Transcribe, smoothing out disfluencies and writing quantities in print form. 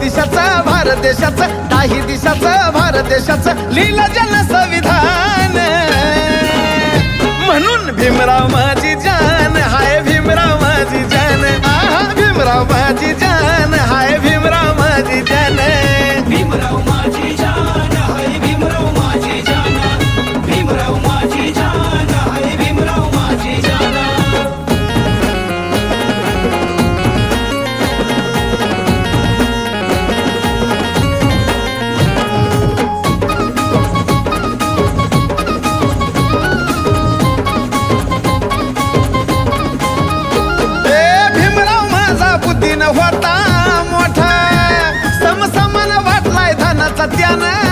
दिशाचं भारत देशाचं, दाही दिशाचं भारत देशाचं लिहिलं जन संविधान. म्हणून भीमराव माझी जान, हाय भीमराव माझी जान, आहा भीमराव माझी जान, हाय भीमराव माझी जान. भीमराव माझी जान, हाय भीमराव माझी जान, भीमराव माझी जान, हाय भीमराव माझी जान. होता मोठा समसमान वाटलाय धनाचा त्यानं.